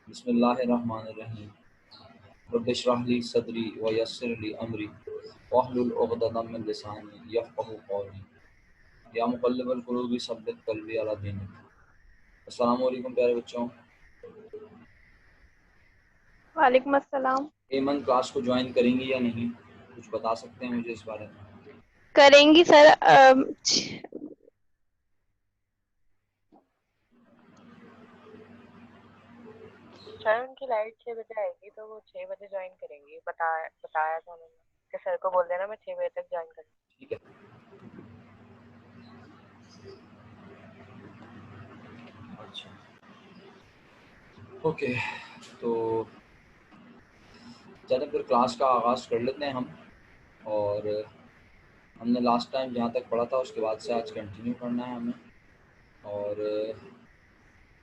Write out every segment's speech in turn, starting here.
बिस्मिल्लाहिर्रहमानिर्रहीम। रब्बिश इश्रह ली सदरी व यस्सिर ली अमरी वहलुल उक़दतम मिन लिसानी यफ़क़हू क़ौली। या मुक़ल्लिबल क़ुलूबि सब्बित क़ल्बी अला दीनिक। अस्सलामु अलैकुम प्यारे बच्चों। वालेकुम अस्सलाम। एमन क्लास को ज्वाइन करेंगी या नहीं, कुछ बता सकते हैं मुझे इस बारे में? करेंगी सर। सर उनकी लाइट 6 बजे आएगी तो वो 6 बजे ज्वाइन करेंगी। बताया था उन्होंने कि सर को बोल देना मैं 6 बजे तक ज्वाइन करूँगी। ठीक है। अच्छा, ओके, तो चलो फिर क्लास का आगाज़ कर लेते हैं हम। और हमने लास्ट टाइम जहाँ तक पढ़ा था उसके बाद से आज कंटिन्यू करना है हमें। और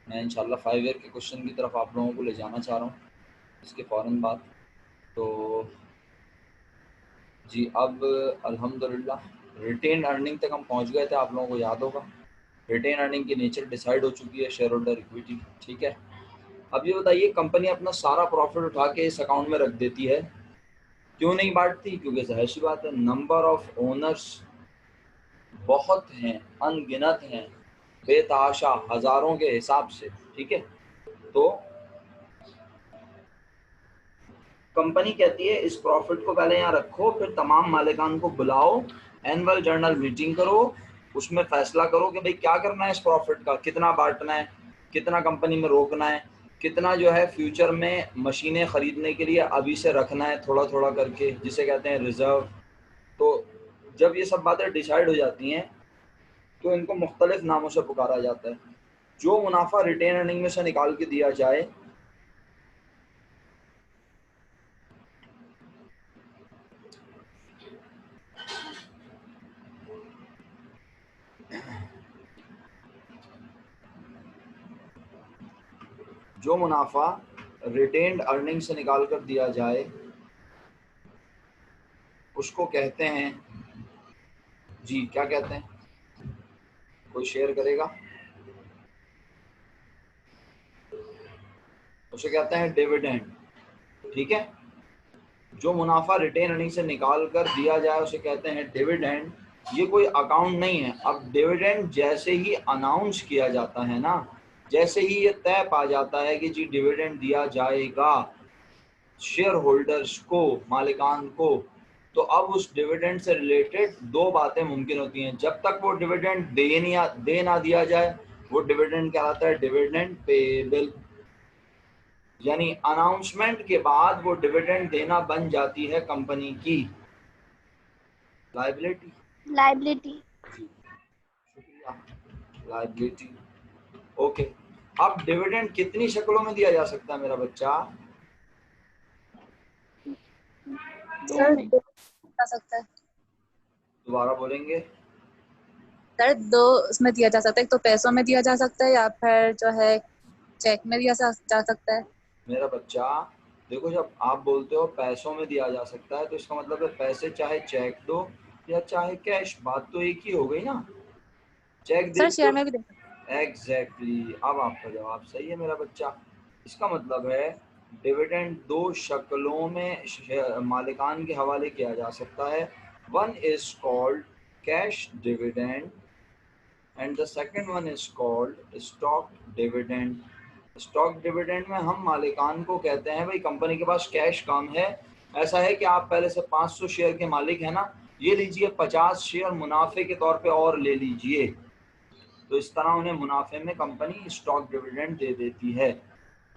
मैं इंशाल्लाह 5 ईयर के क्वेश्चन की तरफ आप लोगों को ले जाना चाह रहा हूँ इसके फ़ौरन बाद। तो जी, अब अल्हम्दुलिल्लाह रिटेन अर्निंग तक हम पहुँच गए थे, आप लोगों को याद होगा। रिटेन अर्निंग की नेचर डिसाइड हो चुकी है, शेयर होल्डर इक्विटी, ठीक है। अब ये बताइए, कंपनी अपना सारा प्रॉफिट उठा के इस अकाउंट में रख देती है, क्यों नहीं बांटती? क्योंकि जाहिर सी बात है, नंबर ऑफ ओनर्स बहुत हैं, अनगिनत हैं, बेतहाशा हज़ारों के हिसाब से, ठीक है। तो कंपनी कहती है इस प्रॉफिट को पहले यहाँ रखो, फिर तमाम मालिकान को बुलाओ, एनुअल जर्नल मीटिंग करो, उसमें फैसला करो कि भाई क्या करना है इस प्रॉफिट का, कितना बांटना है, कितना कंपनी में रोकना है, कितना जो है फ्यूचर में मशीनें ख़रीदने के लिए अभी से रखना है थोड़ा थोड़ा करके, जिसे कहते हैं रिज़र्व। तो जब ये सब बातें डिसाइड हो जाती हैं तो इनको मुख्तलिफ नामों से पुकारा जाता है। जो मुनाफा रिटेन अर्निंग में से निकाल के दिया जाए जो मुनाफा रिटेन्ड अर्निंग से निकाल कर दिया जाए उसको कहते हैं, जी क्या कहते हैं? कोई शेयर करेगा? उसे कहते हैं डिविडेंड, ठीक है। जो मुनाफा रिटेन अर्निंग से निकाल कर दिया जाए उसे कहते हैं डिविडेंड। ये कोई अकाउंट नहीं है। अब डिविडेंड जैसे ही अनाउंस किया जाता है ना, जैसे ही ये तय पा जाता है कि जी डिविडेंड दिया जाएगा शेयर होल्डर्स को, मालिकान को, तो अब उस डिविडेंड से रिलेटेड दो बातें मुमकिन होती हैं। जब तक वो डिविडेंड दे ना दिया जाए, वो डिविडेंड कहलाता है डिविडेंड पेएबल, यानी अनाउंसमेंट के बाद वो डिविडेंड देना बन जाती है कंपनी की लायबिलिटी। शुक्रिया, लायबिलिटी। ओके, अब डिविडेंड कितनी शक्लों में दिया जा सकता है मेरा बच्चा? सर दो जा सकता है। दोबारा बोलेंगे? सर दो उसमें दिया जा सकता है, एक तो पैसों में दिया जा सकता है या फिर जो है चेक में दिया जा सकता है। मेरा बच्चा देखो, जब आप बोलते हो पैसों में दिया जा सकता है तो इसका मतलब है पैसे चाहे चेक दो या चाहे कैश, बात तो एक ही हो गई ना। चेक दे सर शेयर दो, में भी दे सकते एग्जैक्टली। अब आपका जवाब सही है मेरा बच्चा। इसका मतलब है डिविडेंड दो शक्लों में मालिकान के हवाले किया जा सकता है। One is called cash dividend and the second one is called stock dividend. Stock dividend में हम मालिकान को कहते हैं भाई कंपनी के पास कैश कम है, ऐसा है कि आप पहले से 500 शेयर के मालिक हैं ना, ये लीजिए 50 शेयर मुनाफे के तौर पे और ले लीजिए। तो इस तरह उन्हें मुनाफे में कंपनी स्टॉक डिविडेंड दे देती है।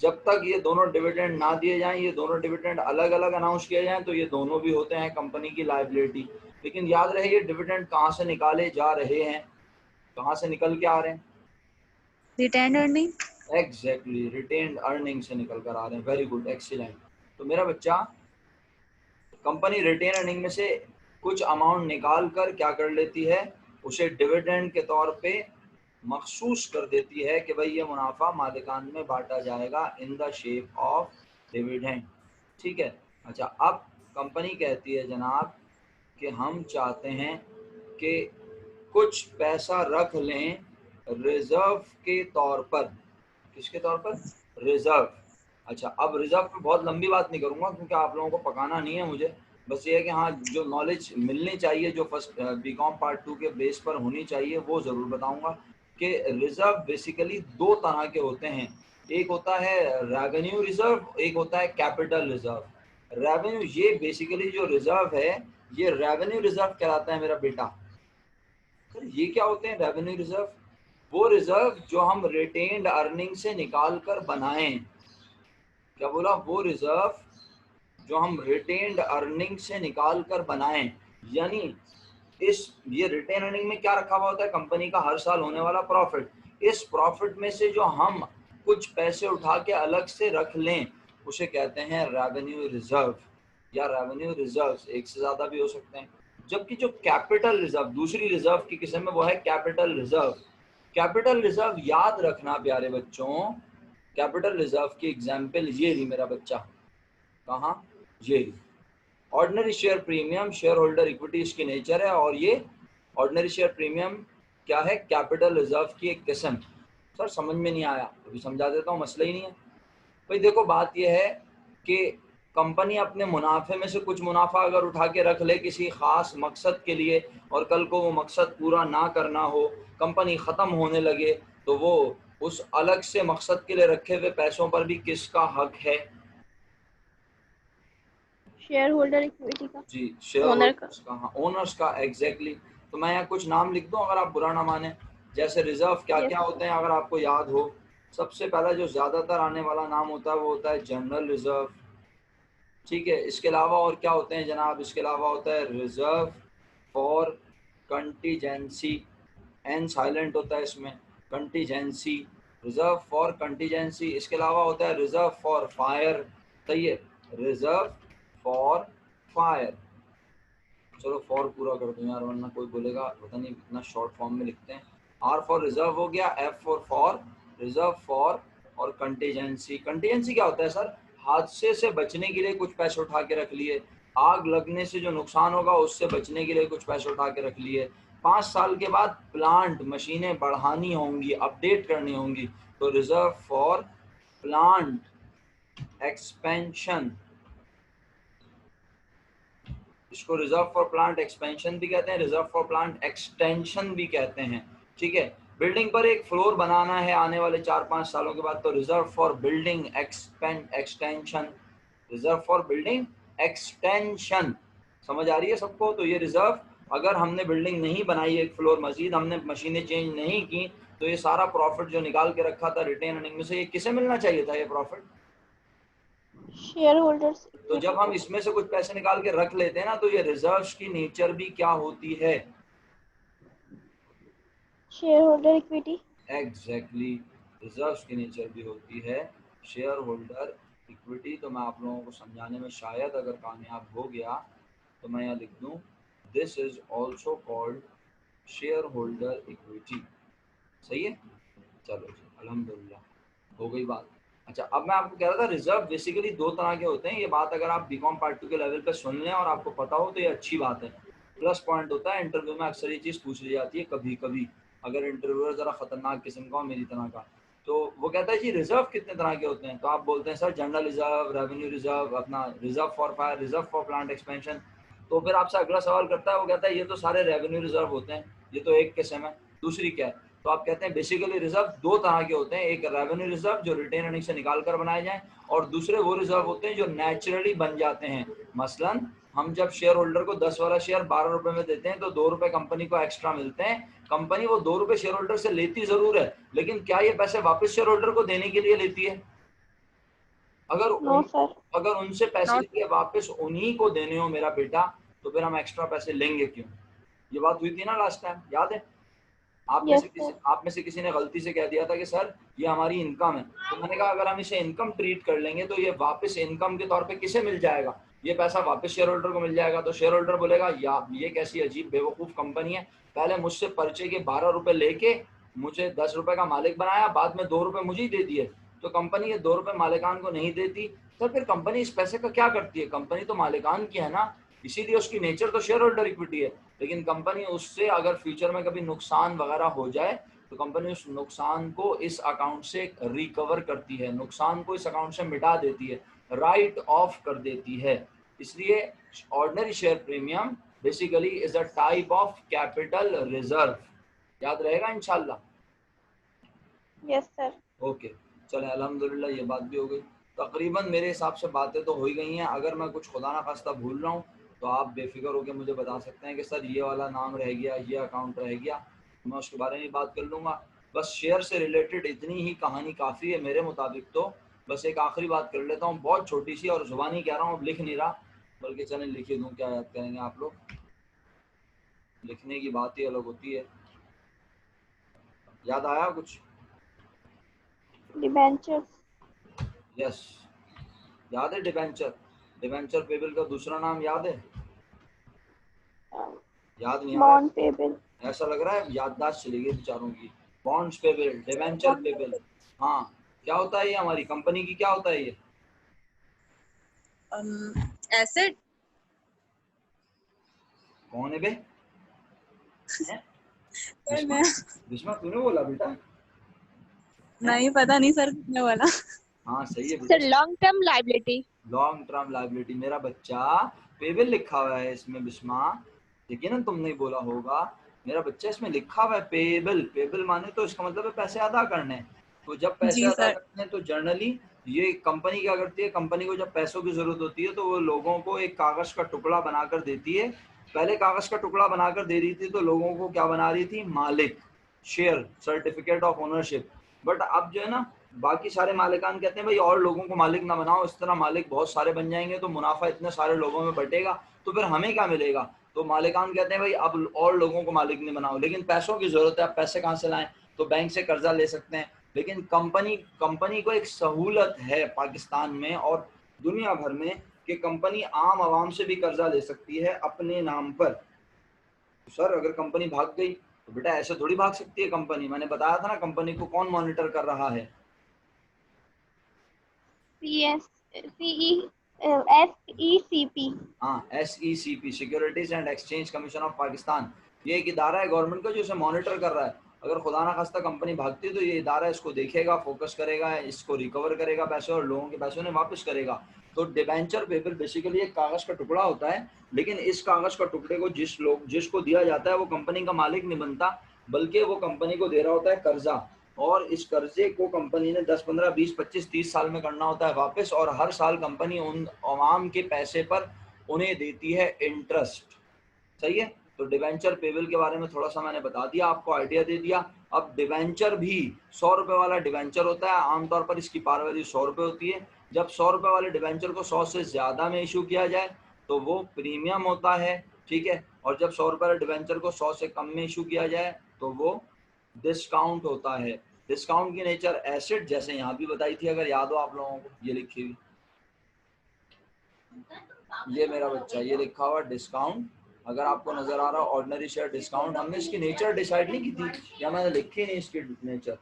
जब तक ये दोनों डिविडेंड ना दिए जाएं, ये दोनों डिविडेंड अलग अलग अनाउंस किए जाएं, तो ये दोनों भी होते हैं कंपनी की लायबिलिटी। लेकिन याद रहे ये डिविडेंड कहाँ से निकाले जा रहे हैं, कहाँ से निकल के आ रहे हैं? Retain earning. Exactly, retained earning से निकल कर आ रहे हैं। Very good, excellent. तो मेरा बच्चा, कंपनी रिटेन अर्निंग में से कुछ अमाउंट निकाल कर क्या कर लेती है, उसे डिविडेंड के तौर पे मखसूस कर देती है कि भाई ये मुनाफा मालिकान में बांटा जाएगा in the shape of dividend, ठीक है। अच्छा, अब कंपनी कहती है जनाब कि हम चाहते हैं कि कुछ पैसा रख लें रिजर्व के तौर पर। किसके तौर पर? रिजर्व। अच्छा, अब रिजर्व पे बहुत लंबी बात नहीं करूंगा क्योंकि आप लोगों को पकाना नहीं है मुझे, बस ये है कि हाँ जो नॉलेज मिलनी चाहिए जो फर्स्ट बीकॉम पार्ट 2 के बेस पर होनी चाहिए वो ज़रूर बताऊंगा कि रिजर्व बेसिकली दो तरह के होते हैं। एक होता है रेवेन्यू रिजर्व, एक होता है कैपिटल रिजर्व। रेवेन्यू, ये बेसिकली जो रिजर्व है ये रेवेन्यू रिजर्व कहलाता है मेरा बेटा। सर ये क्या होते हैं रेवेन्यू रिजर्व? वो रिजर्व जो हम रिटेन्ड अर्निंग से निकाल कर बनाएं। क्या बोला? वो रिजर्व जो हम रिटेन्ड अर्निंग से निकाल कर बनाएं, यानी ये रिटेन अर्निंग में क्या रखा हुआ होता है? कंपनी का हर साल होने वाला प्रॉफिट। इस प्रॉफिट में से जो हम कुछ पैसे उठा के अलग से रख लें उसे कहते हैं रेवेन्यू रिजर्व या रेवेन्यू रिजर्व्स, एक से ज्यादा भी हो सकते हैं। जबकि जो कैपिटल रिजर्व, दूसरी रिजर्व की किस्म है, वो है कैपिटल रिजर्व। कैपिटल रिजर्व याद रखना प्यारे बच्चों, कैपिटल रिजर्व की एग्जाम्पल ये रही मेरा बच्चा, कहाँ? ये रही ordinary share premium, share holder equity इसकी नेचर है, और ये ऑर्डिनरी शेयर प्रीमियम क्या है? कैपिटल रिजर्व की एक किस्म। सर समझ में नहीं आया, अभी समझा देता हूँ, मसला ही नहीं है भाई। देखो बात यह है कि कंपनी अपने मुनाफे में से कुछ मुनाफा अगर उठा के रख ले किसी खास मकसद के लिए और कल को वो मकसद पूरा ना करना हो, कंपनी ख़त्म होने लगे, तो वो उस अलग से मकसद के लिए रखे हुए पैसों पर भी किसका हक है? शेयर होल्डर इक्विटी का, जी, शेयर ओनर का। होल्डर्स का। हाँ, ओनर्स का, एग्जैक्टली। तो मैं यहाँ कुछ नाम लिख दूँ अगर आप बुरा ना माने, जैसे रिजर्व क्या क्या यस होते हैं अगर आपको याद हो। सबसे पहला जो ज्यादातर आने वाला नाम होता है वो होता है जनरल रिजर्व, ठीक है। इसके अलावा और क्या होते हैं जनाब? इसके अलावा होता है रिजर्व फॉर कंटीजेंसी, एन साइलेंट होता है इसमें, कंटीजेंसी, रिजर्व फॉर कंटीजेंसी। इसके अलावा होता है रिजर्व फॉर फायर, सही है, रिजर्व फॉर फायर। चलो फॉर पूरा कर दूं यार, वरना कोई बोलेगा पता नहीं इतना शॉर्ट फॉर्म में लिखते हैं। आर फॉर रिजर्व हो गया, एफ फॉर रिजर्व फॉर, और कंटीजेंसी। कंटीजेंसी क्या होता है सर? हादसे से बचने के लिए कुछ पैसे उठा के रख लिए, आग लगने से जो नुकसान होगा उससे बचने के लिए कुछ पैसे उठा के रख लिए, 5 साल के बाद प्लांट मशीनें बढ़ानी होंगी, अपडेट करनी होंगी, तो रिजर्व फॉर प्लांट एक्सपेंशन, इसको रिजर्व फॉर प्लांट एक्सपेंशन भी कहते हैं, रिजर्व फॉर प्लांट एक्सटेंशन भी कहते हैं, ठीक है। बिल्डिंग पर एक फ्लोर बनाना है आने वाले 4-5 सालों के बाद, तो reserve for building extension, reserve for building extension. समझ आ रही है सबको? तो ये रिजर्व, अगर हमने बिल्डिंग नहीं बनाई एक फ्लोर मजीद, हमने मशीनें चेंज नहीं की, तो ये सारा प्रॉफिट जो निकाल के रखा था रिटेन अर्निंग में से, ये किसे मिलना चाहिए था ये प्रॉफिट? शेयर होल्डर्स तो इक्विटी जब हम को। इसमें से कुछ पैसे निकाल के रख लेते हैं ना, तो ये रिजर्व्स की नेचर भी क्या होती है? Share holder equity. Exactly, reserves की नेचर भी होती है शेयर होल्डर इक्विटी। तो मैं आप लोगों को समझाने में शायद अगर कामयाब हो गया तो मैं यहाँ लिख दूँ, this is also called share holder equity. सही है, चलो जी अल्हम्दुलिल्लाह हो गई बात। अच्छा, अब मैं आपको कह रहा था रिजर्व बेसिकली दो तरह के होते हैं। ये बात अगर आप बीकॉम पार्ट 2 के लेवल पे सुन लें और आपको पता हो तो ये अच्छी बात है, प्लस पॉइंट होता है। इंटरव्यू में अक्सर ये चीज़ पूछ ली जाती है कभी कभी, अगर इंटरव्यूअर ज़रा खतरनाक किस्म का हो मेरी तरह का, तो वो कहता है जी रिजर्व कितने तरह के होते हैं? तो आप बोलते हैं sir general reserve, revenue reserve, अपना reserve for fire, reserve for plant expansion. तो फिर आपसे अगला सवाल करता है, वो कहता है ये तो सारे रेवेन्यू रिजर्व होते हैं, ये तो एक किस्म है, दूसरी क्या है? तो आप कहते हैं बेसिकली रिजर्व दो तरह के होते हैं, एक रेवेन्यू रिजर्व जो रिटेन अर्निंग से निकाल कर बनाए जाएं, और दूसरे वो रिजर्व होते हैं जो नेचुरली बन जाते हैं। मसलन हम जब शेयर होल्डर को 10 वाला शेयर 12 रुपए में देते हैं तो 2 रुपए कंपनी को एक्स्ट्रा मिलते हैं। कंपनी वो 2 रुपए शेयर होल्डर से लेती जरूर है, लेकिन क्या ये पैसे वापस शेयर होल्डर को देने के लिए लेती है? No sir. अगर उनसे पैसे नॉट लेके वापस उन्हीं को देने हो मेरा बेटा, तो फिर हम एक्स्ट्रा पैसे लेंगे क्यों? ये बात हुई थी ना लास्ट टाइम, याद है? Yes sir. आप में से किसी ने गलती से कह दिया था कि सर ये हमारी इनकम है, तो मैंने कहा अगर हम इसे इनकम ट्रीट कर लेंगे तो ये वापस इनकम के तौर पे किसे मिल जाएगा? ये पैसा वापस शेयर होल्डर को मिल जाएगा। तो शेयर होल्डर बोलेगा या ये कैसी अजीब बेवकूफ़ कंपनी है, पहले मुझसे पर्चे के 12 रुपए लेके मुझे 10 रुपए का मालिक बनाया, बाद में 2 रुपए मुझे ही दे दिए। तो कंपनी ये 2 रुपए मालिकान को नहीं देती, तो फिर कंपनी इस पैसे का क्या करती है? कंपनी तो मालिकान की है ना, इसीलिए उसकी नेचर तो शेयर होल्डर इक्विटी है। लेकिन कंपनी उससे अगर फ्यूचर में कभी नुकसान वगैरह हो जाए तो कंपनी उस नुकसान को इस अकाउंट से रिकवर करती है, नुकसान को इस अकाउंट से मिटा देती है, राइट ऑफ कर देती है। इसलिए ordinary share premium basically is a type of capital reserve. याद रहेगा इंशाल्लाह। Yes sir. ओके, चले अल्हम्दुलिल्लाह ये बात भी हो गई। तकरीबन मेरे हिसाब से बातें तो हो ही गई हैं। अगर मैं कुछ खुदा ना खास्ता भूल रहा हूँ तो आप बेफिक्र होकर मुझे बता सकते हैं कि सर ये वाला नाम रह गया, ये अकाउंट रह गया, मैं उसके बारे में बात कर लूँगा। बस शेयर से रिलेटेड इतनी ही कहानी काफ़ी है मेरे मुताबिक। तो बस एक आखिरी बात कर लेता हूँ, बहुत छोटी सी, और ज़ुबानी कह रहा हूँ, अब लिख नहीं रहा, बल्कि चलें लिख ही दूँ, क्या याद करेंगे आप लोग, लिखने की बात ही अलग होती है। याद आया कुछ? डिबेंचर। यस, याद है डिबेंचर? डिबेंचर पेबल का दूसरा नाम याद है? याद नहीं आ रहा? Bond payable. ऐसा लग रहा है याददाश्त चली गई बेचारों की। बॉन्ड्स पेबल, डिबेंचर पेबल, हाँ। क्या होता है ये? हमारी कंपनी की क्या होता है ये? एसेट। कौन है बे? सर मैं बिस्मा तूने बोला बेटा? नहीं पता नहीं सर किसने बोला। हाँ सही है सर बेटा, long term liability. Long term liability. मेरा बच्चा पेबल लिखा हुआ है इसमें बिस्मा, यकीनन तुमने ही बोला होगा। मेरा बच्चा इसमें लिखा हुआ है पेबल। पेबल माने तो इसका मतलब है पैसे अदा करने। तो जब पैसे जी अदा सर। करते हैं तो जनरली ये कंपनी क्या करती है, कंपनी को जब पैसों की जरूरत होती है तो वो लोगों को एक कागज का टुकड़ा बनाकर देती है। पहले कागज का टुकड़ा बनाकर दे रही थी तो लोगों को क्या बना रही थी? मालिक, share, certificate of ownership. But अब जो है ना, बाकी सारे मालिकान कहते हैं भाई और लोगों को मालिक ना बनाओ, इस तरह मालिक बहुत सारे बन जाएंगे तो मुनाफा इतने सारे लोगों में बटेगा तो फिर हमें क्या मिलेगा। तो मालिकान कहते हैं भाई अब और लोगों को मालिक नहीं बनाओ, लेकिन पैसों की जरूरत है, अब पैसे कहाँ से लाएं? तो बैंक से कर्जा ले सकते हैं। लेकिन कंपनी को एक सहूलत है पाकिस्तान में और दुनिया भर में कि कंपनी आम आवाम से भी कर्जा ले सकती है अपने नाम पर। तो सर अगर कंपनी भाग गई तो बेटा ऐसे थोड़ी भाग सकती है कंपनी। मैंने बताया था ना कंपनी को कौन मॉनिटर कर रहा है? SECP। हाँ, SECP, securities and exchange commission of Pakistan. ये एक इदारा है गवर्नमेंट का जो इसे मॉनिटर कर रहा है। अगर खुदा ना खास्ता कंपनी भागती है तो ये इदारा इसको देखेगा, फोकस करेगा, इसको रिकवर करेगा पैसे और लोगों के पैसे उन्हें वापस करेगा। तो डिबेंचर पेपर बेसिकली एक कागज का टुकड़ा होता है, लेकिन इस कागज का टुकड़े को जिसको दिया जाता है वो कंपनी का मालिक नहीं बनता, बल्कि वो कंपनी को दे रहा होता है कर्जा। और इस कर्जे को कंपनी ने 10, 15, 20, 25, 30 साल में करना होता है वापस, और हर साल कंपनी उन अवाम के पैसे पर उन्हें देती है इंटरेस्ट। सही है। तो डिवेंचर पेबल के बारे में थोड़ा सा मैंने बता दिया, आपको आइडिया दे दिया। अब डिवेंचर भी 100 रुपए वाला डिवेंचर होता है, आमतौर पर इसकी पार वैल्यू 100 रुपए होती है। जब 100 रुपए वाले डिवेंचर को 100 से ज्यादा में इशू किया जाए तो वो प्रीमियम होता है, ठीक है। और जब 100 रुपए वाले डिवेंचर को 100 से कम में इशू किया जाए तो वो डिस्काउंट होता है। डिस्काउंट की नेचर एसेट, जैसे यहाँ भी बताई थी अगर याद हो आप लोगों को, ये लिखी हुई, ये मेरा बच्चा, ये लिखा हुआ डिस्काउंट। अगर आपको नजर आ रहा है ऑर्डिनरी शेयर डिस्काउंट, हमने इसकी नेचर डिसाइड नहीं की थी या मैंने लिखी नहीं इसकी नेचर?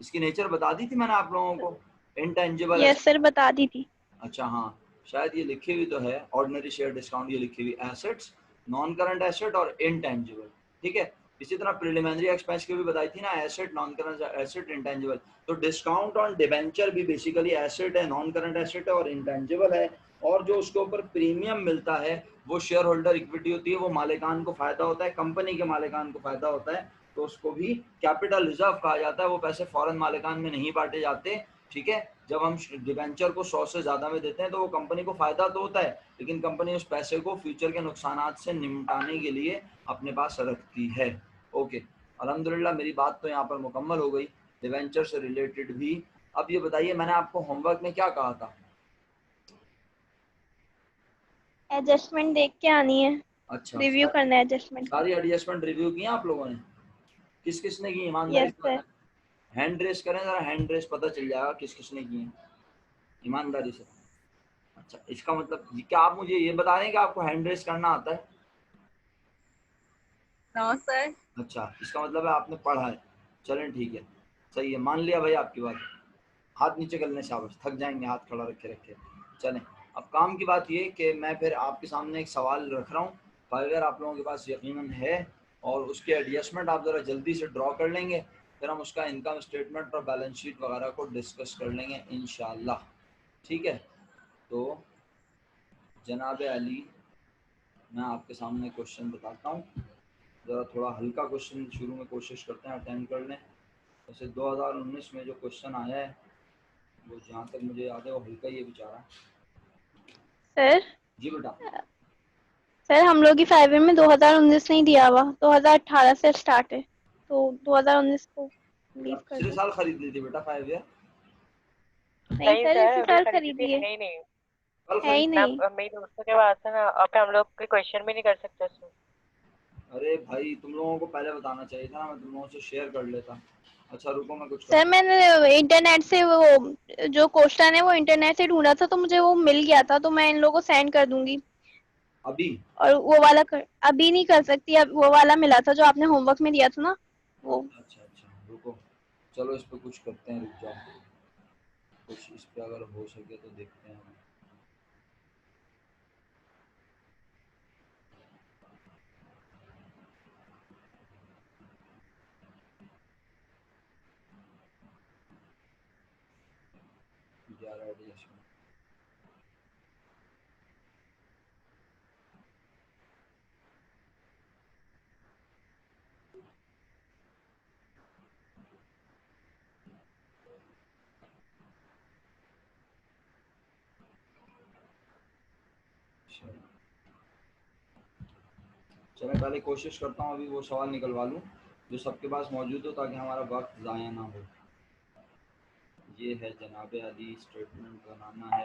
इसकी नेचर बता दी थी मैंने आप लोगों को, इनटेंजिबल। यस सर, बता दी थी। अच्छा हाँ, शायद ये लिखी हुई तो है ऑर्डिनरी शेयर डिस्काउंट, ये लिखी हुई एसेट्स, नॉन करंट एसेट और इनटेंजिबल, ठीक है। इसी तरह प्रिलिमिनरी एक्सपेंस की भी बताई थी ना, asset, non current asset, intangible. तो डिस्काउंट ऑन डिबेंचर भी बेसिकली एसेट है, नॉन करंट एसेट है और इनटेंजिबल है। और जो उसके ऊपर प्रीमियम मिलता है वो शेयर होल्डर इक्विटी होती है, वो मालिकान को फायदा होता है, कंपनी के मालिकान को फायदा होता है। तो उसको भी कैपिटल रिजर्व कहा जाता है। वो पैसे फॉरेन मालिकान में नहीं बांटे जाते, ठीक है। जब हम डिबेंचर को 100 से ज़्यादा में देते हैं तो वो कंपनी को फ़ायदा तो होता है, लेकिन कंपनी उस पैसे को फ्यूचर के नुकसानात से निपटाने के लिए अपने पास रखती है। ओके, अल्हम्दुलिल्लाह मेरी बात तो यहाँ पर मुकम्मल हो गई डिबेंचर से रिलेटेड भी। अब ये बताइए, मैंने आपको होमवर्क में क्या कहा था? एडजस्टमेंट देख के आनी है, अच्छा, रिव्यू करना है एडजस्टमेंट का। सारी एडजस्टमेंट रिव्यू की आप लोगों ने? किस किस ने की? ईमानदारी यस से सर। बताएं। हैंड रेस करें जरा, हैंड रेस पता चल जाएगा किस किस ने की है, ईमानदारी से। अच्छा, इसका मतलब क्या आप मुझे ये बता रहे हैं कि आपको हैंड रेस करना आता है? No sir. अच्छा, इसका मतलब है आपने पढ़ा है। चलें ठीक है, सही है, मान लिया भाई आपकी बात। हाथ नीचे कर लें, शाबाश, थक जाएंगे हाथ खड़ा रखे रखे। चलें, अब काम की बात ये कि मैं फिर आपके सामने एक सवाल रख रहा हूँ, अगर आप लोगों के पास यकीनन है और उसके एडजस्टमेंट आप ज़रा जल्दी से ड्रॉ कर लेंगे, फिर हम उसका इनकम स्टेटमेंट और बैलेंस शीट वगैरह को डिस्कस कर लेंगे इंशाल्लाह। ठीक है, तो जनाब अली मैं आपके सामने क्वेश्चन बताता हूँ, ज़रा थोड़ा हल्का क्वेश्चन शुरू में कोशिश करते हैं अटेंड कर लें। वैसे 2019 में जो क्वेश्चन आया है वो जहाँ तक मुझे याद है वो हल्का ही है बेचारा। सर जी बेटा। सर हम लोग की 5 में 2019 नहीं दिया हुआ, 2018 से स्टार्ट है, तो 2019 को लीव कर पिछले दो। साल खरीद ली थी बेटा 5 ईयर। नहीं नहीं सर, सर, इसी अभी साल खरीदी थी, खरीदी है ही नहीं। कल है ही खरीद। मैं नहीं। मेरी दोस्तों के पास है ना, अब हम लोग कोई क्वेश्चन भी नहीं कर सकते उसमें। अरे भाई तुम लोगों को पहले बताना चाहिए था ना, मैं तुम लोगों से शेयर कर लेता। अच्छा रुको मैं कुछ सर करता हूँ। मैंने इंटरनेट से वो जो क्वेश्चन है वो इंटरनेट से ढूंढा था, तो मुझे वो मिल गया था, तो मैं इन लोगों को सेंड कर दूंगी। अभी और वो वाला अभी नहीं कर सकती, अब वो वाला मिला था जो आपने होमवर्क में दिया था ना, वो। अच्छा अच्छा रुको, चलो इस पे कुछ करते हैं, रुक जाओ, कुछ इस पे अगर हो सके तो देखते हैं। ग्यारह एडजस्टमेंट। चलो पहले कोशिश करता हूँ अभी वो सवाल निकलवा लूँ जो सबके पास मौजूद हो, ताकि हमारा वक्त ज़ाया ना हो। ये है जनाब अली, स्टेटमेंट बनाना है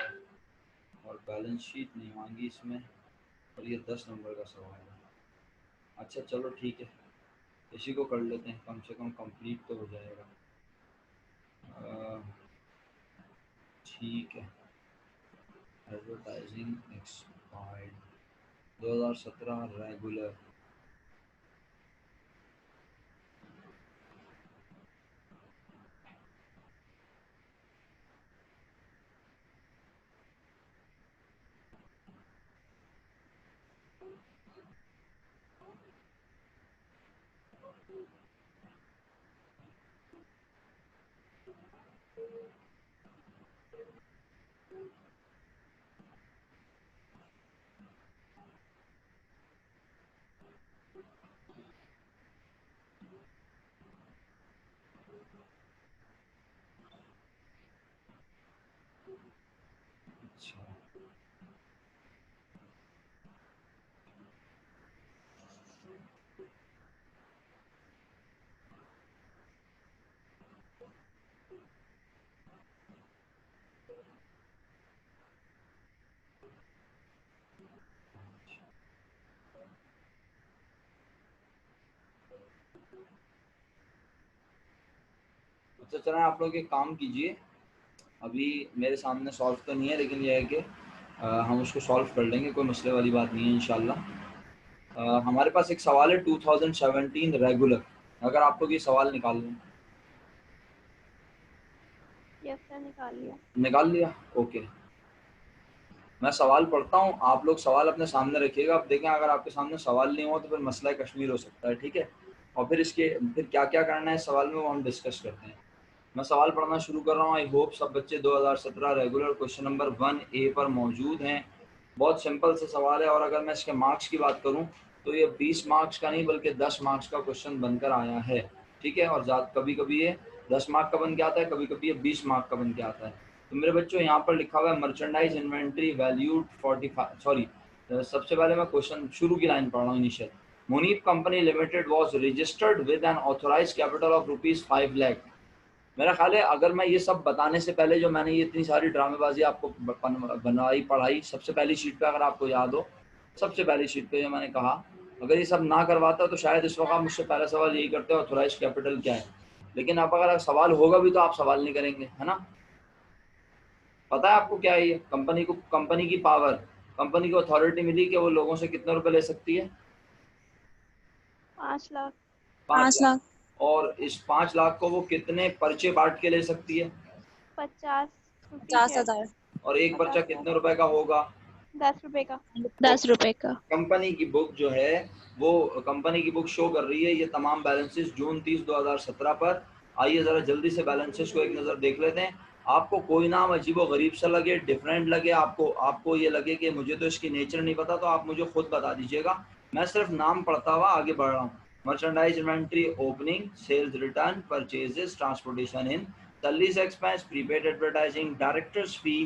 और बैलेंस शीट नहीं मांगी इसमें, और ये 10 नंबर का सवाल है। अच्छा चलो ठीक है, इसी को कर लेते हैं, कम से कम कंप्लीट तो हो जाएगा। ठीक है। Advertising expired 2017 regular. अच्छा अच्छा, चलें आप लोग एक काम कीजिए, अभी मेरे सामने सॉल्व तो नहीं है, लेकिन यह है कि हम उसको सॉल्व कर लेंगे, कोई मसले वाली बात नहीं है इंशाल्लाह। हमारे पास एक सवाल है 2017 रेगुलर, अगर आप लोग ये सवाल निकाल लें। यस सर, निकाल लिया। निकाल लिया, ओके। मैं सवाल पढ़ता हूँ, आप लोग सवाल अपने सामने रखिएगा। अब देखें अगर आपके सामने सवाल नहीं हो तो फिर मसला कश्मीर हो सकता है, ठीक है। और फिर क्या क्या करना है सवाल में वो हम डिस्कस करते हैं। मैं सवाल पढ़ना शुरू कर रहा हूँ। आई होप सब बच्चे 2017 रेगुलर क्वेश्चन नंबर 1A पर मौजूद हैं। बहुत सिंपल सा सवाल है, और अगर मैं इसके मार्क्स की बात करूँ तो ये 20 मार्क्स का नहीं बल्कि 10 मार्क्स का क्वेश्चन बनकर आया है, ठीक है। और कभी कभी ये 10 मार्क का बन के आता है, कभी कभी ये 20 मार्क का बन के आता है। तो मेरे बच्चों यहाँ पर लिखा हुआ है मर्चेंडाइज इन्वेंट्री वैल्यूड 45, सॉरी सबसे पहले मैं क्वेश्चन शुरू की लाइन पढ़ रहा हूँ, इनिशियल। मुनीप company limited was registered with an authorised capital of ₹5 lakh. मेरा ख्याल है अगर मैं ये सब बताने से पहले जो मैंने ये इतनी सारी ड्रामेबाजी आपको बनवाई पढ़ाई, सबसे पहली शीट पे अगर आपको याद हो, सबसे पहली शीट पे जो मैंने कहा, अगर ये सब ना करवाता तो शायद इस वक्त आप मुझसे पहला सवाल यही करते हो, ऑथोराइज कैपिटल क्या है। लेकिन अब अगर सवाल होगा भी तो आप सवाल नहीं करेंगे, है ना। पता है आपको क्या है ये, कंपनी की पावर, कंपनी को अथॉरिटी मिली कि वो लोगों से कितने रुपए ले सकती है? 5 लाख। 5 5 लाख। लाख। और इस 5 लाख को वो कितने पर्चे बांट के ले सकती है? 50 50 शेयर। 50,000। और एक पर्चा 50 शेयर। कितने रुपए का होगा? 10 रुपए का। 10 रुपए का। कंपनी की बुक जो है वो कंपनी की बुक शो कर रही है ये तमाम बैलेंसेस जून 30 2017 पर। आइए ज़रा जल्दी से बैलेंसेस को एक नज़र देख लेते हैं। आपको कोई नाम अजीबो गरीब सा लगे, डिफरेंट लगे, आपको ये लगे कि मुझे तो इसकी नेचर नहीं पता, तो आप मुझे खुद बता दीजिएगा। मैं सिर्फ नाम पढ़ता हुआ आगे बढ़ रहा हूँ। Merchandise inventory opening, sales return, purchases, transportation in, lease expense, prepaid advertising, directors fee,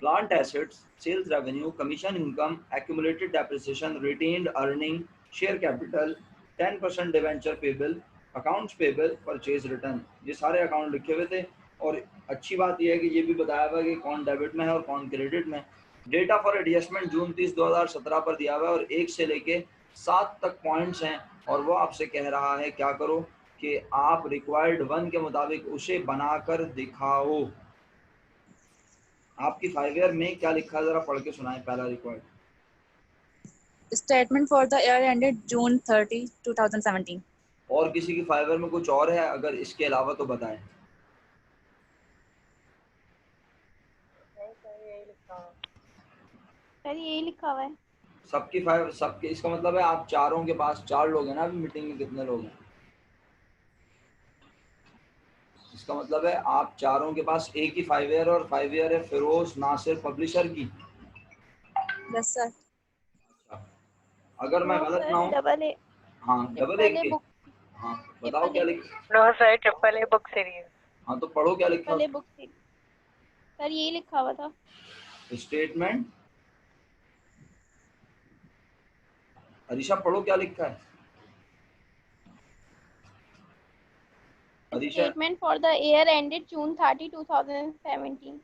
plant assets, sales revenue, commission income, accumulated depreciation, retained earning, share capital, 10% debenture payable, accounts payable, purchase return, ये सारे account लिखे हुए थे। और अच्छी बात यह है कि ये भी बताया हुआ है कि कौन डेबिट में है और कौन क्रेडिट में। डेटा फॉर एडजस्टमेंट जून 30 2017 पर दिया हुआ है और 1 से लेके 7 तक पॉइंट्स हैं और वो आपसे कह रहा है क्या करो कि आप रिक्वायर्ड 1 के मुताबिक उसे बनाकर दिखाओ। आपकी 5 ईयर में क्या लिखा है जरा पढ़ के सुनाएं पहला required. Statement for the year ended June 30, 2017। और किसी की 5 ईयर में कुछ और है अगर इसके अलावा तो बताएं। नहीं सर यही लिखा हुआ। सर यही लिखा हुआ है। सबकी 5 सबके, इसका मतलब है आप चारों के पास 4 लोग हैं ना अभी मीटिंग में, कितने लोग हैं? इसका मतलब है आप चारों के पास एक ही 5 ईयर और 5 ईयर है फिरोज नासिर पब्लिशर की। Yes sir. अगर मैं नो गलत ना सर, हूँ। डबल ए, हाँ डबल ट्रिपल एक ए के। बुक, हाँ बताओ ट्रिपल क्या ए, लिख। No sir triple A book series. हाँ तो पढ़ो क्या लिखा। Triple A book series. Sir यही लिखा हुआ था। स्टेटमेंट, अरीशा पढ़ो क्या लिखा है। अरीशा statement for the year ended June 30, 2017।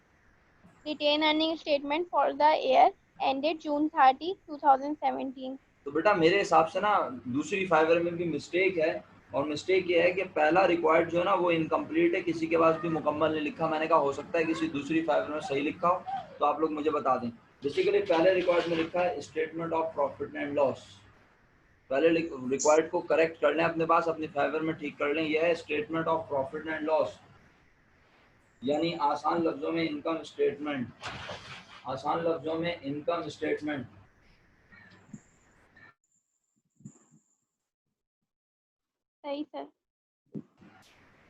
Retain earning statement for the year ended June 30, 2017। तो बेटा मेरे हिसाब से ना दूसरी 5 ईयर में भी मिस्टेक है। और मिस्टेक ये है कि पहला रिक्वायर्ड जो है ना वो इनकम्प्लीट है, किसी के पास भी मुकम्मल नहीं लिखा। मैंने कहा हो सकता है किसी दूसरी 5 ईयर में सही लिखा हो, तो आप लोग मुझे बता दें। बेसिकली पहले रिक्वायर्ड में लिखा है statement of profit and loss. पहले रिक्वायर्ड को करेक्ट कर लें अपने पास, अपनी 5 ईयर में ठीक कर लें। यह है statement of profit and loss, यानी आसान लफ्जों में इनकम स्टेटमेंट। आसान लफ्जों में इनकम स्टेटमेंट। सही sir.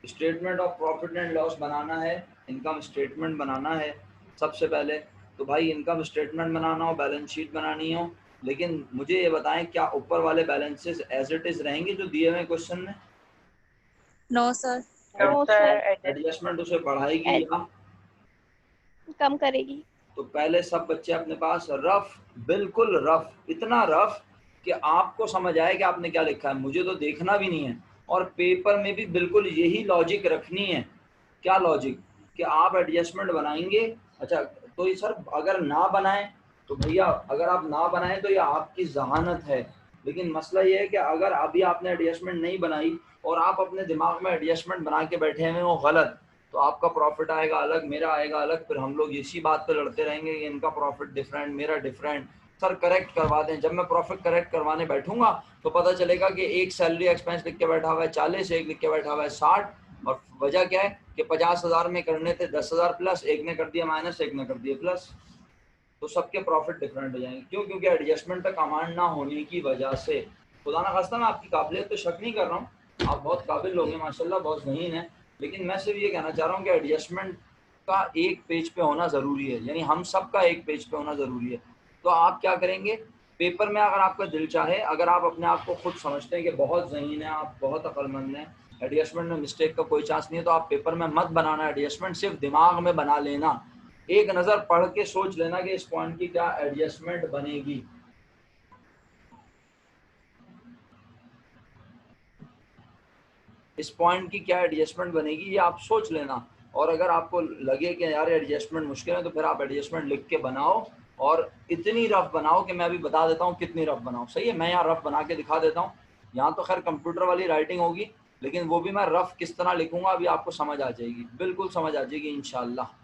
Statement of profit and loss बनाना है, इनकम स्टेटमेंट बनाना है सबसे पहले। तो भाई इनकम स्टेटमेंट बनाना हो, बैलेंस शीट बनानी हो, लेकिन मुझे ये बताएं क्या ऊपर वाले बैलेंसेस एज इट इज रहेंगे जो दिए हुए क्वेश्चन में? No sir. No no sir sir, adjustment उसे बढ़ाएगी या कम करेगी। तो पहले सब बच्चे अपने पास रफ, बिल्कुल रफ, इतना रफ कि आपको समझ आए कि आपने क्या लिखा है, मुझे तो देखना भी नहीं है। और पेपर में भी बिल्कुल यही लॉजिक रखनी है। क्या लॉजिक? कि आप एडजस्टमेंट बनाएंगे। अच्छा तो ये सर अगर ना बनाएं तो भैया, अगर आप ना बनाएं तो ये आपकी जहानत है। लेकिन मसला ये है कि अगर अभी आपने एडजस्टमेंट नहीं बनाई और आप अपने दिमाग में एडजस्टमेंट बना के बैठे हैं वो गलत, तो आपका प्रॉफिट आएगा अलग, मेरा आएगा अलग, फिर हम लोग इसी बात पे लड़ते रहेंगे कि इनका प्रॉफिट डिफरेंट, मेरा डिफरेंट। सर करेक्ट करवा दें। जब मैं प्रॉफिट करेक्ट करवाने बैठूंगा तो पता चलेगा कि एक सैलरी एक्सपेंस लिख के बैठा हुआ है 40, एक लिख के बैठा हुआ है 60। और वजह क्या है कि 50,000 में करने थे 10,000 प्लस, एक ने कर दिया माइनस, एक ने कर दिया प्लस। तो सबके प्रॉफिट डिफरेंट हो जाएंगे। क्यों? क्योंकि एडजस्टमेंट पे कमांड ना होने की वजह से। खुदा ना खास्ता मैं आपकी काबिलियत पे शक नहीं कर रहा हूँ, आप बहुत काबिल लोग हैं माशाल्लाह, बहुत ज़हीन है। लेकिन मैं सिर्फ ये कहना चाह रहा हूँ कि एडजस्टमेंट का एक पेज पे होना ज़रूरी है, यानी हम सब का एक पेज पे होना ज़रूरी है। तो आप क्या करेंगे पेपर में, अगर आपका दिल चाहे, अगर आप अपने आप को खुद समझते हैं कि बहुत ज़हीन है, आप बहुत अक्लमंद हैं, एडजस्टमेंट में मिस्टेक का कोई चांस नहीं है, तो आप पेपर में मत बनाना एडजस्टमेंट, सिर्फ दिमाग में बना लेना। एक नज़र पढ़ के सोच लेना कि इस पॉइंट की क्या एडजस्टमेंट बनेगी। इस पॉइंट की क्या एडजस्टमेंट बनेगी ये आप सोच लेना। और अगर आपको लगे कि यार एडजस्टमेंट मुश्किल है तो फिर आप एडजस्टमेंट लिख के बनाओ, और इतनी रफ बनाओ कि मैं अभी बता देता हूँ कितनी रफ बनाओ। सही है, मैं यहाँ रफ बना के दिखा देता हूँ। यहाँ तो खैर कंप्यूटर वाली राइटिंग होगी, लेकिन वो भी मैं रफ किस तरह लिखूंगा अभी आपको समझ आ जाएगी, बिल्कुल समझ आ जाएगी इंशाल्लाह।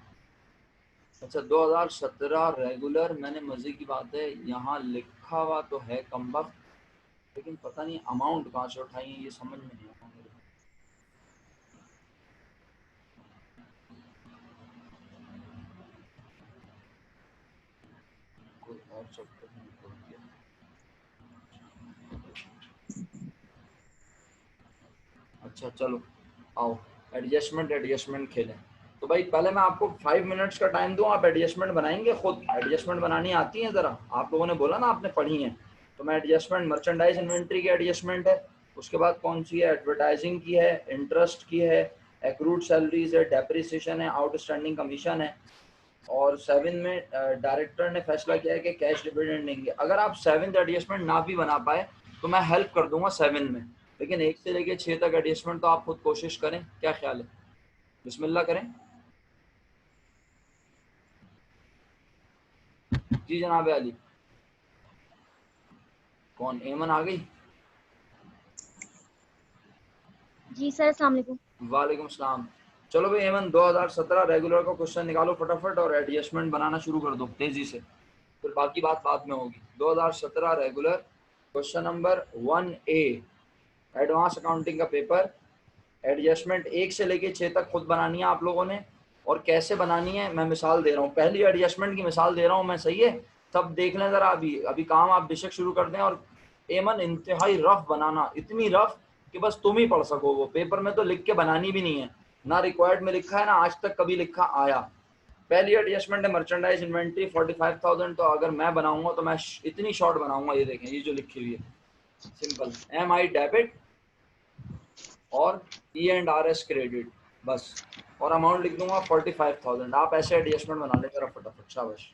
अच्छा 2017 रेगुलर, मैंने मजे की बात है यहाँ लिखा हुआ तो है कम वक्त, लेकिन पता नहीं अमाउंट कहाँ से उठाई है ये समझ में नहीं आता मेरे को। कोई चैप्टर में छोड़ दिया। अच्छा चलो आओ एडजस्टमेंट खेलें। तो भाई पहले मैं आपको 5 मिनट्स का टाइम दूं, आप एडजस्टमेंट बनाएंगे, खुद एडजस्टमेंट बनानी आती है ज़रा? आप लोगों ने बोला ना आपने पढ़ी है, तो मैं एडजस्टमेंट मर्चेंडाइज इन्वेंट्री की एडजस्टमेंट है, उसके बाद कौन सी है, एडवर्टाइजिंग की है, इंटरेस्ट की है, एक्रूड सैलरीज है, डेप्रिसिएशन है, आउटस्टैंडिंग कमीशन है, और 7 में डायरेक्टर ने फैसला किया है कि कैश डिविडेंड देंगे। अगर आप 7th एडजस्टमेंट ना भी बना पाए तो मैं हेल्प कर दूंगा 7 में, लेकिन 1 से लेके 6 तक एडजस्टमेंट तो आप खुद कोशिश करें। क्या ख्याल है? बिस्मिल्लाह करें। जी जनाब अली। कौन? एमन आ गई? जी सर, अस्सलाम वालेकुम। वालेकुम सलाम। चलो भाई एमन 2017 रेगुलर का क्वेश्चन निकालो फटाफट और एडजस्टमेंट बनाना शुरू कर दो तेजी से, फिर बाकी बात बाद में होगी। 2017 regular question number 1A advance accounting का पेपर। एडजस्टमेंट 1 से लेके 6 तक खुद बनानी है आप लोगों ने, और कैसे बनानी है मैं मिसाल दे रहा हूँ, पहली एडजस्टमेंट की मिसाल दे रहा हूँ मैं, सही है? सब देख लें ज़रा, अभी अभी काम आप बेशक शुरू कर दें। और एमन इंतहाई रफ बनाना, इतनी रफ कि बस तुम ही पढ़ सको, वो पेपर में तो लिख के बनानी भी नहीं है, ना रिक्वायर्ड में लिखा है ना आज तक कभी लिखा आया। पहली एडजस्टमेंट है मर्चेंडाइज इन्वेंट्री 45,000, तो अगर मैं बनाऊंगा तो मैं इतनी शॉर्ट बनाऊंगा, ये देखें ये जो लिखी हुई है सिंपल, MI डेबिट और E&RS क्रेडिट, बस, और अमाउंट लिख दूंगा 45,000। आप ऐसे एडजस्टमेंट बना ले जरा फटाफट, शाबाश।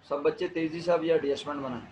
सब बच्चे तेजी से अब ये एडजस्टमेंट बनाएं।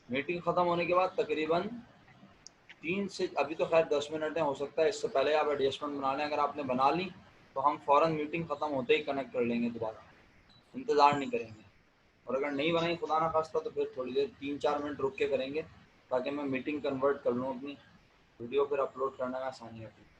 मीटिंग खत्म होने के बाद तकरीबन 3 से, अभी तो खैर 10 मिनट है, हो सकता है इससे पहले आप एडजस्टमेंट बना लें। अगर आपने बना ली तो हम फ़ौरन मीटिंग ख़त्म होते ही कनेक्ट कर लेंगे दोबारा, इंतज़ार नहीं करेंगे। और अगर नहीं बनाई खुदा ना खास्ता तो फिर थोड़ी देर 3-4 मिनट रुक के करेंगे, ताकि मैं मीटिंग कन्वर्ट कर लूँ अपनी, वीडियो फिर अपलोड करने में आसानी होती है।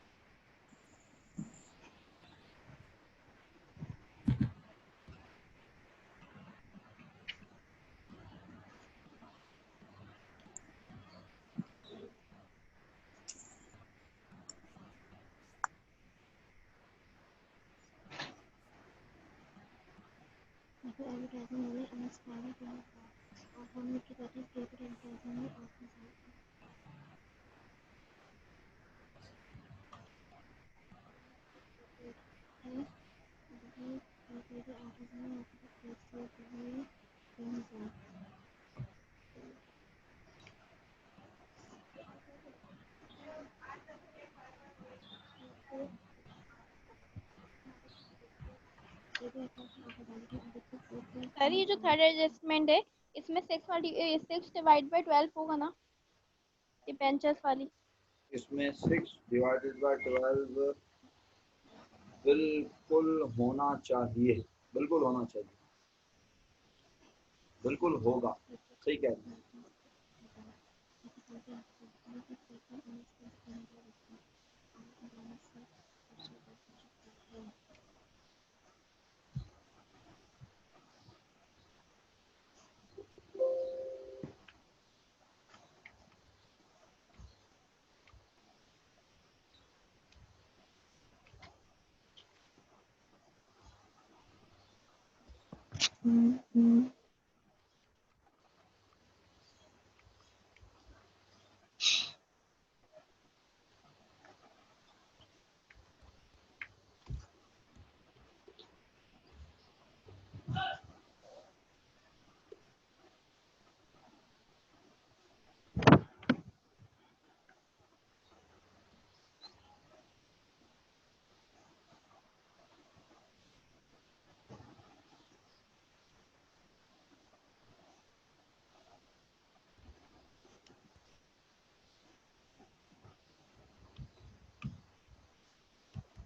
सर ये जो थर्ड एडजस्टमेंट है इसमें 6/12 होगा ना, डिबेंचर्स वाली? इसमें 6/12 बिल्कुल होना चाहिए, बिल्कुल होना चाहिए, बिल्कुल होगा, सही कह रहे हैं।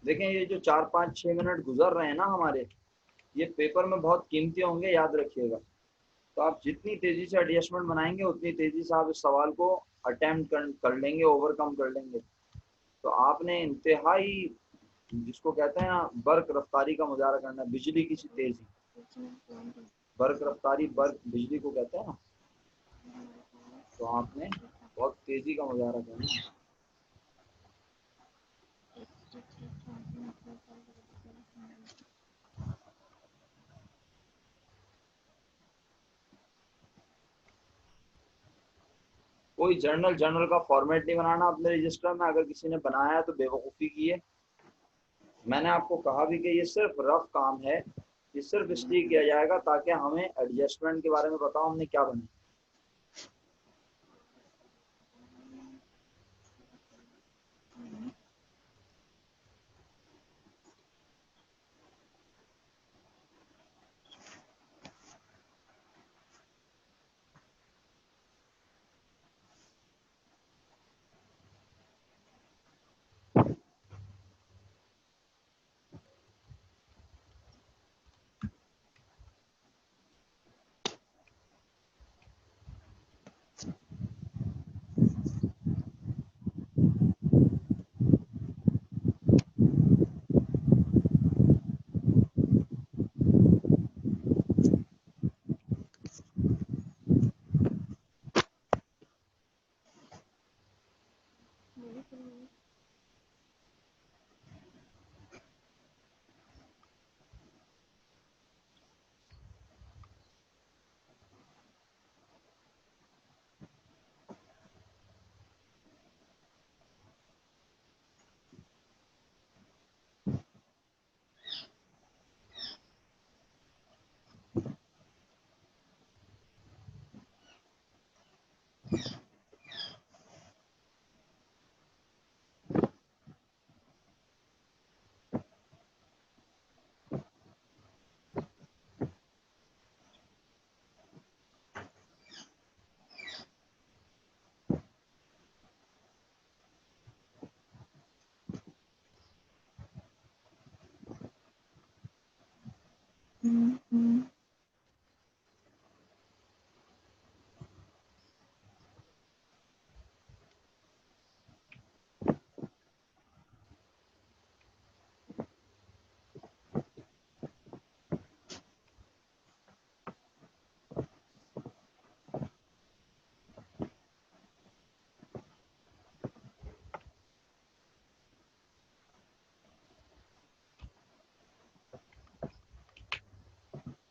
देखें ये जो 4-5-6 मिनट गुजर रहे हैं ना हमारे, ये पेपर में बहुत कीमती होंगे, याद रखिएगा। तो आप जितनी तेजी से एडजस्टमेंट बनाएंगे उतनी तेजी से आप इस सवाल को अटेम्प्ट कर लेंगे, ओवरकम कर लेंगे। तो आपने इंतहाई, जिसको कहते हैं ना, बर्क रफ्तारी का मुजाहरा करना, बिजली की सी तेजी, बर्क रफ्तारी, बर्क बिजली को कहते हैं ना, तो आपने बहुत तेजी का मुजाहरा करना है। कोई जर्नल का फॉर्मेट नहीं बनाना अपने रजिस्टर में। अगर किसी ने बनाया है तो बेवकूफ़ी की है। मैंने आपको कहा भी कि ये सिर्फ रफ काम है, ये सिर्फ इसलिए किया जाएगा ताकि हमें एडजस्टमेंट के बारे में बताओ हमने क्या बनाया।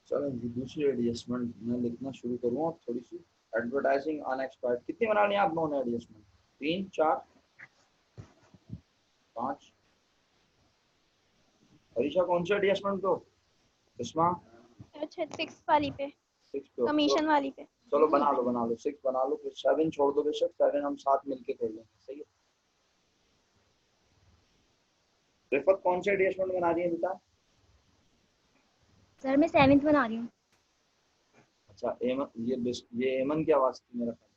चलो जी, दूसरी एडजस्टमेंट मैं लिखना शुरू करूँ। अब थोड़ी सी एडवर्टाइजिंग अनएक्सपायर्ड, कितनी बना ली आप लोगों ने एडजस्टमेंट? 3, 4, 5? हरीशा कौन सी एडजस्टमेंट दो? बिस्मा अच्छा 6 वाली पे, 6 पे। कमीशन वाली पे। चलो बना लो 6 बना लो, फिर 7 छोड़ दो, बेशक 7 हम साथ मिलके कर लेंगे। सही है। रिफत कौन सी एडजस्टमेंट बना रही है बेटा? सर मैं 7th बना रही हूँ। अच्छा एमन, ये एमन की आवाज थी मेरा ख्याल,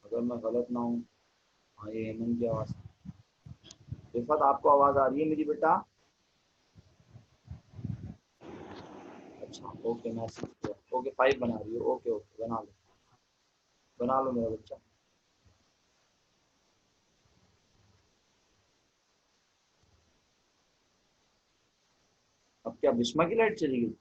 अगर मैं गलत ना हूँ। हाँ ये एमन की आवाज थी। रिफत आपको आवाज आ रही है मेरी बेटा? अच्छा ओके, मैं 6 ओके 5 बना रही हूँ। ओके ओके बना लो मेरा बच्चा। अब क्या बिस्मा की लाइट चली गई?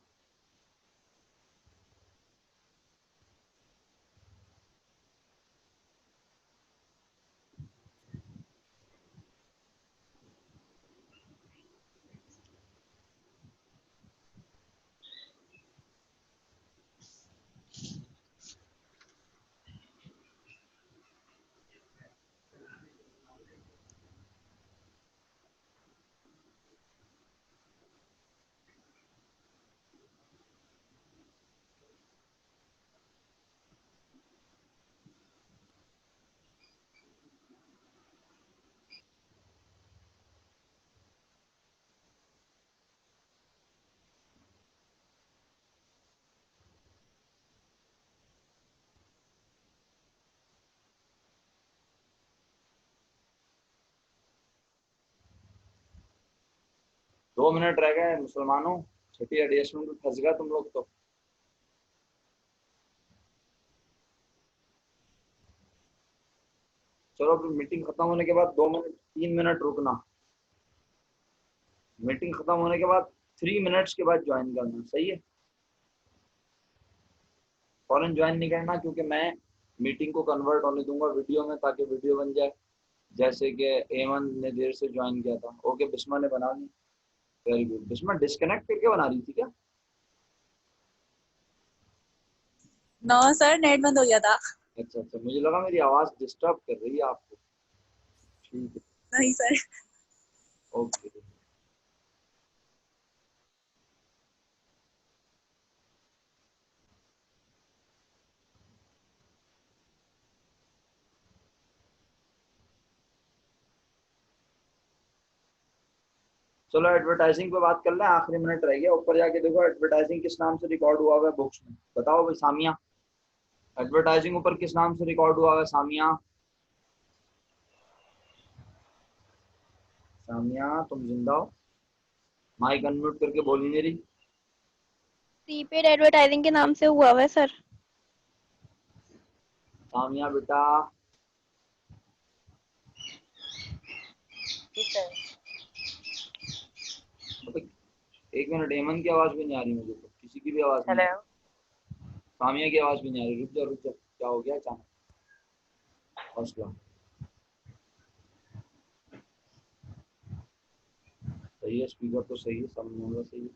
2 मिनट रह गए मुसलमानों, छठी एडजस्टमेंट में फंस गया तुम लोग तो। चलो फिर मीटिंग खत्म होने के बाद 2 मिनट 3 मिनट रुकना, मीटिंग खत्म होने के बाद 3 मिनट्स के बाद ज्वाइन करना, सही है? फौरन ज्वाइन नहीं करना, क्योंकि मैं मीटिंग को कन्वर्ट होने दूंगा वीडियो में, ताकि वीडियो बन जाए। जैसे कि एमन ने देर से ज्वाइन किया था। ओके, बिस्मा ने बना ली, वेरी गुड। बिस्मा डिस्कनेक्ट करके बना रही थी क्या? नो सर, नेट बंद हो गया था। अच्छा अच्छा, मुझे लगा मेरी आवाज डिस्टर्ब कर रही है आपको। ठीक है, नहीं सर। ओके। चलो एडवर्टाइजिंग पे बात कर लें, आखिरी मिनट रह गया। ऊपर जाके देखो एडवर्टाइजिंग किस नाम से रिकॉर्ड हुआ हुआ है बुक्स में, बताओ भाई सामिया। एडवर्टाइजिंग ऊपर किस नाम से रिकॉर्ड हुआ हुआ है सामिया? सामिया तुम जिंदा हो? माइक अनम्यूट करके बोली मेरी। प्रीपेड एडवर्टाइजिंग के नाम से हुआ हुआ है सर। सामिया बेटा, जी सर। एक मिनट, एमन की आवाज भी नहीं आ रही मुझे, तो किसी की भी आवाज नहीं आ हेलो। रही, सामिया की आवाज भी नहीं आ रही। रुक जा रुक जा, क्या हो गया अचानक? हौसला, सही है, स्पीकर तो सही है, सब मामला सही है।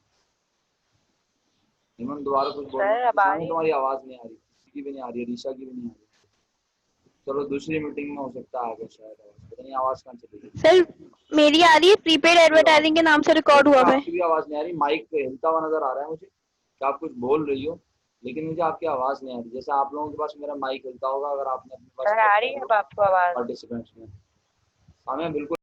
हेमंत दोबारा कुछ बोलना, सर अब आ सामने रही तुम्हारी आवाज नहीं आ रही, किसी की भी नहीं आ रही, रीशा की भी नहीं आ रही। चलो दूसरी मीटिंग में हो सकता है आ गया शायद आवाज, पता नहीं आवाज कहाँ चली गई। सर मेरी आ रही है, प्रीपेड एडवर्टाइजिंग के नाम से रिकॉर्ड हुआ हुआ है। आपकी भी आवाज नहीं आ रही, माइक पे हिलता हुआ नजर आ रहा है मुझे कि आप कुछ बोल रही हो, लेकिन मुझे आपकी आवाज नहीं आ रही। जैसे आप लोगों के पास मेरा माइक हिलता होगा अगर आपने अपने पास सर, चेक आ कर रही है लो अब आपको आवाज? पार्टिसिपेंट्स में। हमें बिल्कुल